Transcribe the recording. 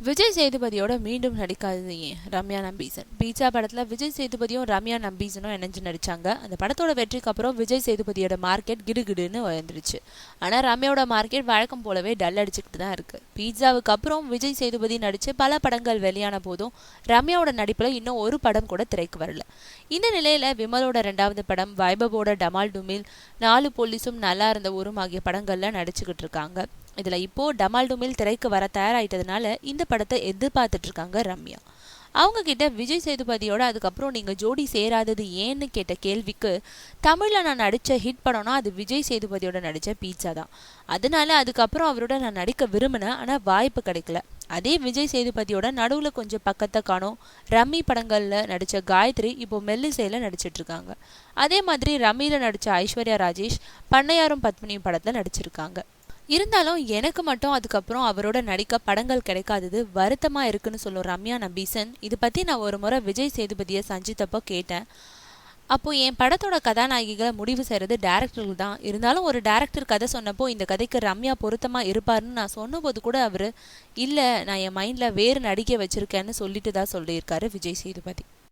விஜய் சேதுபதியோட மீண்டும் நடிக்காதது ஏன்? ரம்யா நம்பீசன். பீட்சா படத்துல விஜய் சேதுபதியும் ரம்யா நம்பீசனும் இணைஞ்சு நடிச்சாங்க. அந்த படத்தோட வெற்றிக்கு அப்புறம் விஜய் சேதுபதியோட மார்க்கெட் கிடுகிடுன்னு உயர்ந்துருச்சு. ஆனா ரம்யாவோட மார்க்கெட் வழக்கம் போலவே டல் அடிச்சுக்கிட்டு தான் இருக்கு. பீட்சாவுக்கு அப்புறம் விஜய் சேதுபதி நடிச்சு பல படங்கள் வெளியான போதும் ரம்யாவோட நடிப்புல இன்னும் ஒரு படம் கூட திரைக்கு வரல. இந்த நிலையில விமலோட 2வது படம், வைபவோட டமால் டுமில், 4 போலீஸும் நல்லா இருந்த ஊரும் ஆகிய படங்கள்ல நடிச்சுக்கிட்டு இருக்காங்க. இதுல இப்போ டமால் டுமில் திரைக்கு வர தயாராயிட்டதுனால இந்த படத்தை எதிர்பார்த்துட்டு இருக்காங்க ரம்யா. அவங்க கிட்ட விஜய் சேதுபதியோட அதுக்கப்புறம் நீங்க ஜோடி சேராதது ஏன்னு கேட்ட கேள்விக்கு, தமிழ்ல நான் நடிச்ச ஹிட் படம்னா அது விஜய் சேதுபதியோட நடிச்ச பீட்சா தான். அதனால அதுக்கப்புறம் அவரோட நான் நடிக்க விரும்பினேன், ஆனா வாய்ப்பு கிடைக்கல. அதே விஜய் சேதுபதியோட நடுவுல கொஞ்சம் பக்கத்தை காணோம் ரம்மி படங்கள்ல நடிச்ச காயத்ரி இப்போ மெல்லிசையில நடிச்சிட்டு இருக்காங்க. அதே மாதிரி ரம்மியில நடிச்ச ஐஸ்வர்யா ராஜேஷ் பண்ணையாரும் பத்மினியும் படத்துல நடிச்சிருக்காங்க. இருந்தாலும் எனக்கு மட்டும் அதுக்கப்புறம் அவரோட நடிக்க படங்கள் கிடைக்காதது வருத்தமா இருக்குன்னு சொல்லும் ரம்யா நம்பீசன். இது பத்தி நான் ஒரு முறை விஜய் சேதுபதியை சந்தித்தப்போ கேட்டேன். அப்போ என் படத்தோட கதாநாயகிகளை முடிவு செய்யறது டேரக்டர்கள் தான். இருந்தாலும் ஒரு டேரக்டர் கதை சொன்னப்போ இந்த கதைக்கு ரம்யா பொருத்தமா இருப்பாருன்னு நான் சொன்னபோது கூட அவரு இல்ல, நான் என் மைண்ட்ல வேறு நடிக்க வச்சிருக்கேன்னு சொல்லிட்டு தான் சொல்லியிருக்காரு விஜய் சேதுபதி.